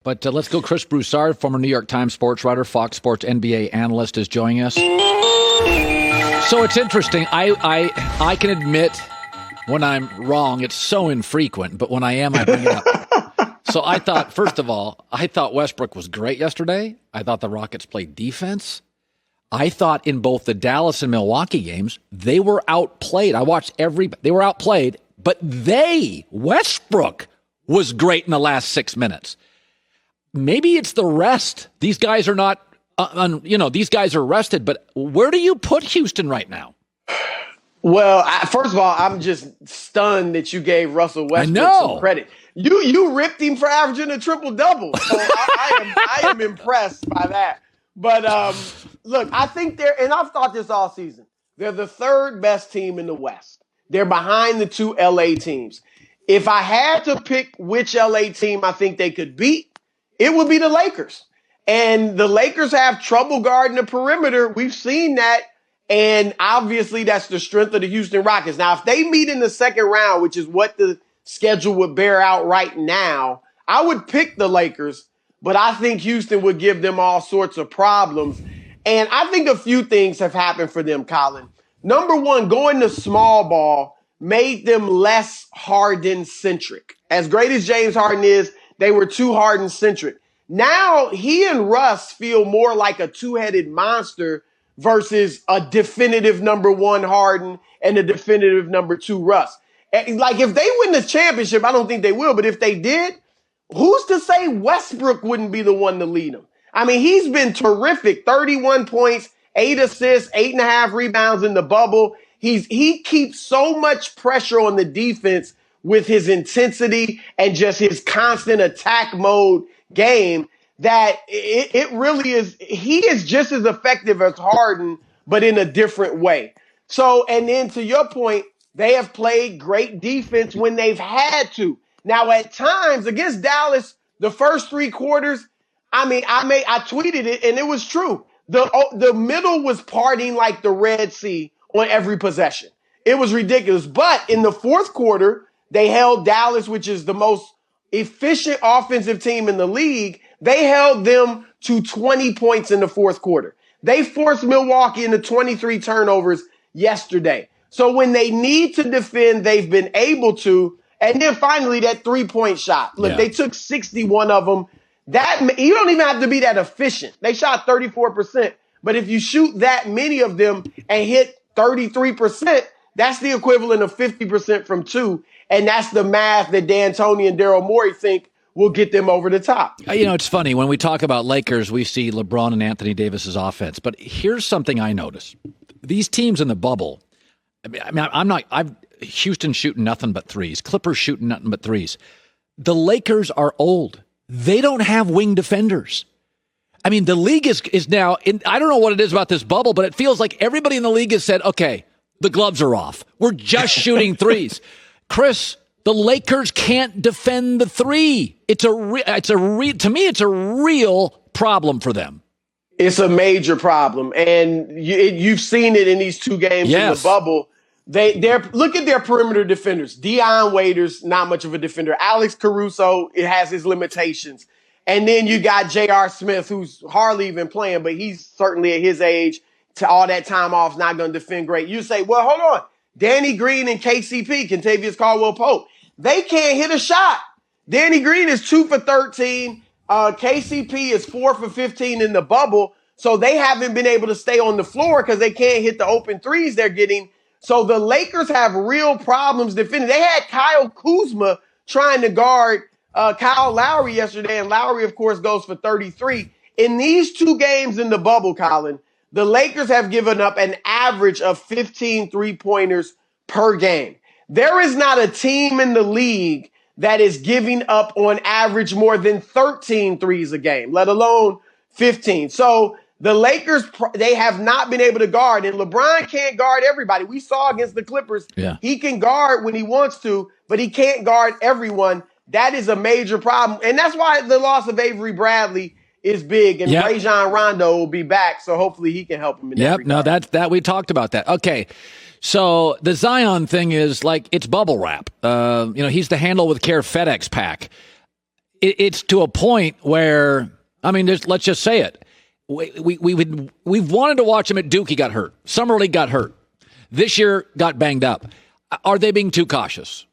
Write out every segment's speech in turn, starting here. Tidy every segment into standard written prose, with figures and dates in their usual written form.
But let's go. Chris Broussard, former New York Times sports writer, Fox Sports NBA analyst, is joining us. So it's interesting. I can admit when I'm wrong. It's so infrequent, but when I am, I bring it up. So I thought, first of all, I thought Westbrook was great yesterday. I thought the Rockets played defense. I thought in both the Dallas and Milwaukee games, they were outplayed. I watched they were outplayed, but Westbrook was great in the last 6 minutes. Maybe it's the rest. These guys are not, these guys are rested, but where do you put Houston right now? Well, first of all, I'm just stunned that you gave Russell Westbrook some credit. You ripped him for averaging a triple-double. So I am impressed by that. But look, I think and I've thought this all season, they're the third best team in the West. They're behind the two LA teams. If I had to pick which LA team I think they could beat, it would be the Lakers. And the Lakers have trouble guarding the perimeter. We've seen that. And obviously that's the strength of the Houston Rockets. Now, if they meet in the second round, which is what the schedule would bear out right now, I would pick the Lakers, but I think Houston would give them all sorts of problems. And I think a few things have happened for them, Colin. Number one, going to small ball made them less Harden-centric. As great as James Harden is, they were too Harden-centric. Now he and Russ feel more like a two-headed monster versus a definitive number one Harden and a definitive number two Russ. Like if they win the championship, I don't think they will, but if they did, who's to say Westbrook wouldn't be the one to lead them? I mean, he's been terrific. 31 points, 8 assists, 8.5 rebounds in the bubble. He keeps so much pressure on the defense with his intensity and just his constant attack mode game that it really is. He is just as effective as Harden, but in a different way. So, and then to your point, they have played great defense when they've had to. Now, at times against Dallas, the first 3 quarters, I tweeted it and it was true. The middle was partying like the Red Sea on every possession. It was ridiculous. But in the fourth quarter, they held Dallas, which is the most efficient offensive team in the league. They held them to 20 points in the fourth quarter. They forced Milwaukee into 23 turnovers yesterday. So when they need to defend, they've been able to. And then finally, that 3-point shot. Look, They took 61 of them. You don't even have to be that efficient. They shot 34%. But if you shoot that many of them and hit 33%, that's the equivalent of 50% from 2. And that's the math that D'Antoni and Daryl Morey think will get them over the top. It's funny. When we talk about Lakers, we see LeBron and Anthony Davis's offense. But here's something I notice. These teams in the bubble, Houston shooting nothing but threes. Clippers shooting nothing but threes. The Lakers are old. They don't have wing defenders. I mean, the league is now, I don't know what it is about this bubble, but it feels like everybody in the league has said, okay, the gloves are off. We're just shooting threes. Chris, the Lakers can't defend the three. To me, it's a real problem for them. It's a major problem. And you've seen it in these 2 games in the bubble. Look at their perimeter defenders. Dion Waiters, not much of a defender. Alex Caruso, it has his limitations. And then you got J.R. Smith, who's hardly even playing, but he's certainly at his age, to all that time off, not going to defend great. You say, well, hold on. Danny Green and KCP, Kentavious Caldwell-Pope, they can't hit a shot. Danny Green is 2 for 13. KCP is 4 for 15 in the bubble. So they haven't been able to stay on the floor because they can't hit the open threes they're getting. So the Lakers have real problems defending. They had Kyle Kuzma trying to guard Kyle Lowry yesterday, and Lowry, of course, goes for 33. In these 2 games in the bubble, Colin, the Lakers have given up an average of 15 3-pointers per game. There is not a team in the league that is giving up on average more than 13 threes a game, let alone 15. So the Lakers, they have not been able to guard, and LeBron can't guard everybody. We saw against the Clippers, He can guard when he wants to, but he can't guard everyone. That is a major problem. And that's why the loss of Avery Bradley is big, and Rajon Rondo will be back, so hopefully he can help him in that regard. That we talked about that. Okay, so the Zion thing is like it's bubble wrap. He's the handle with care FedEx pack. it's to a point where, I mean, let's just say it. We've wanted to watch him at Duke. He got hurt. Summer League got hurt. This year got banged up. Are they being too cautious?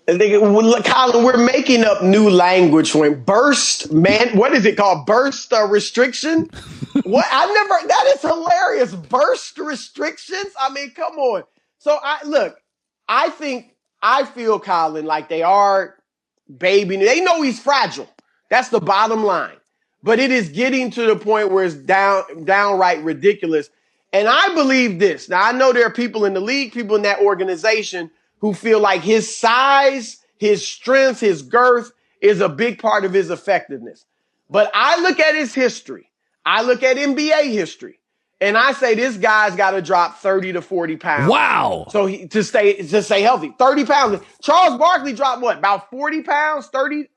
Colin, we're making up new language for him. Burst, man. What is it called? Burst restriction? What? That is hilarious. Burst restrictions? I mean, come on. So I feel, Colin, like they are baby. They know he's fragile. That's the bottom line. But it is getting to the point where it's downright ridiculous. And I believe this. Now, I know there are people in the league, people in that organization who feel like his size, his strength, his girth is a big part of his effectiveness. But I look at his history. I look at NBA history. And I say this guy's got to drop 30 to 40 pounds. Wow. So to stay healthy. 30 pounds. Charles Barkley dropped what? About 40 pounds, 40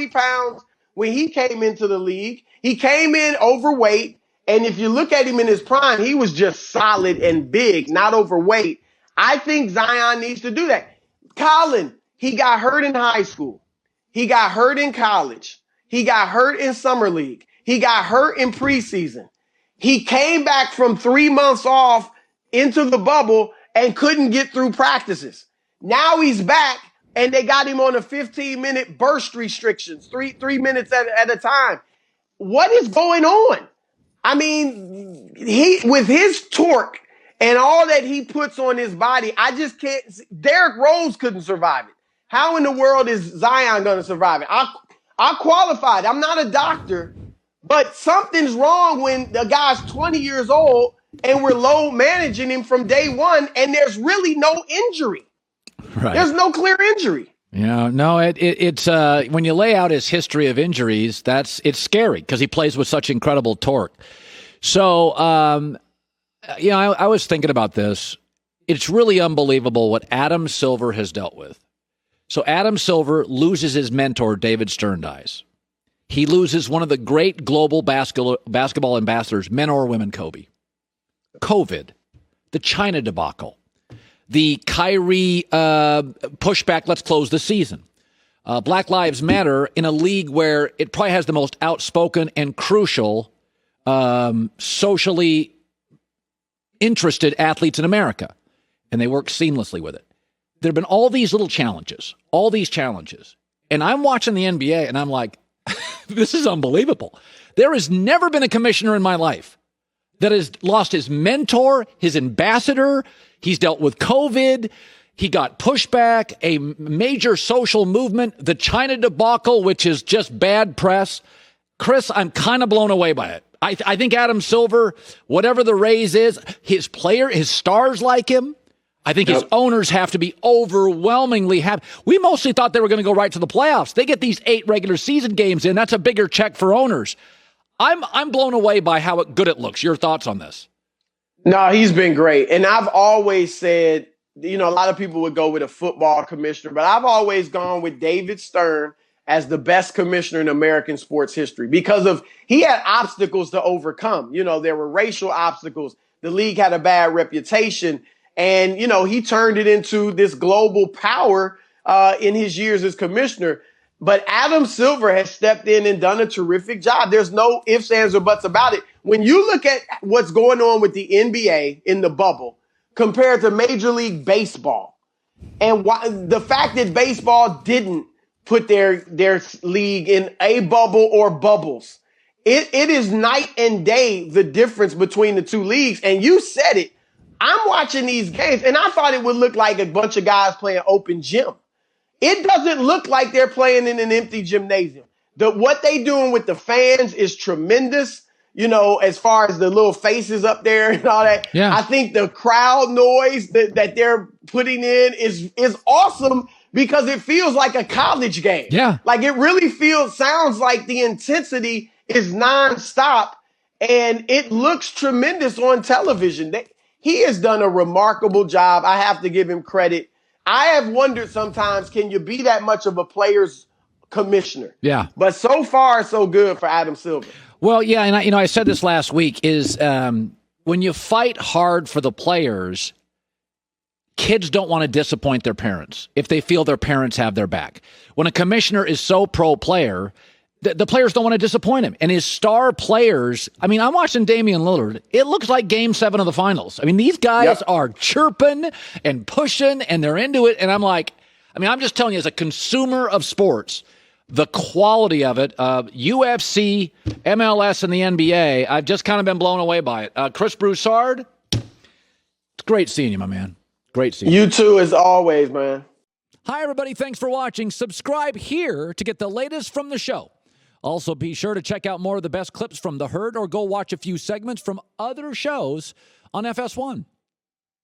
pounds when he came into the league. He came in overweight. And if you look at him in his prime, he was just solid and big, not overweight. I think Zion needs to do that. Colin, he got hurt in high school. He got hurt in college. He got hurt in summer league. He got hurt in preseason. He came back from 3 months off into the bubble and couldn't get through practices. Now he's back and they got him on a 15-minute burst restrictions, three minutes at a time. What is going on? I mean, with his torque and all that he puts on his body, I just can't. Derrick Rose couldn't survive it. How in the world is Zion going to survive it? I qualified. I'm not a doctor, but something's wrong when the guy's 20 years old and we're low managing him from day one, and there's really no injury. Right. There's no clear injury. Yeah, no, it's when you lay out his history of injuries, it's scary because he plays with such incredible torque. So, I was thinking about this. It's really unbelievable what Adam Silver has dealt with. So Adam Silver loses his mentor, David Stern dies. He loses one of the great global basketball ambassadors, men or women, Kobe. COVID, the China debacle, the Kyrie pushback, let's close the season. Black Lives Matter in a league where it probably has the most outspoken and crucial socially interested athletes in America, and they work seamlessly with it. There have been all these challenges, and I'm watching the NBA, and I'm like, this is unbelievable. There has never been a commissioner in my life that has lost his mentor, his ambassador. He's dealt with COVID. He got pushback, a major social movement, the China debacle, which is just bad press. Chris, I'm kind of blown away by it. I think Adam Silver, whatever the raise is, his stars like him. I think his owners have to be overwhelmingly happy. We mostly thought they were going to go right to the playoffs. They get these 8 regular season games in. That's a bigger check for owners. I'm blown away by how good it looks. Your thoughts on this? No, he's been great. And I've always said, a lot of people would go with a football commissioner, but I've always gone with David Stern as the best commissioner in American sports history because he had obstacles to overcome. There were racial obstacles. The league had a bad reputation. And, he turned it into this global power in his years as commissioner. But Adam Silver has stepped in and done a terrific job. There's no ifs, ands, or buts about it. When you look at what's going on with the NBA in the bubble compared to Major League Baseball, and the fact that baseball didn't put their league in a bubble or bubbles, it is night and day, the difference between the two leagues. And you said it. I'm watching these games, and I thought it would look like a bunch of guys playing open gym. It doesn't look like they're playing in an empty gymnasium. What they doing with the fans is tremendous, as far as the little faces up there and all that. Yeah. I think the crowd noise that they're putting in is awesome because it feels like a college game. Yeah. Like it really sounds like the intensity is nonstop, and it looks tremendous on television. He has done a remarkable job. I have to give him credit. I have wondered sometimes, can you be that much of a player's commissioner? Yeah. But so far, so good for Adam Silver. Well, yeah, and I said this last week, is when you fight hard for the players, kids don't want to disappoint their parents if they feel their parents have their back. When a commissioner is so pro-player, the players don't want to disappoint him. And his star players, I mean, I'm watching Damian Lillard. It looks like Game 7 of the finals. I mean, these guys are chirping and pushing, and they're into it. And I'm like, I'm just telling you, as a consumer of sports, the quality of it, UFC, MLS, and the NBA, I've just kind of been blown away by it. Chris Broussard, it's great seeing you, my man. Great seeing you. You too, as always, man. Hi, everybody. Thanks for watching. Subscribe here to get the latest from the show. Also, be sure to check out more of the best clips from The Herd or go watch a few segments from other shows on FS1.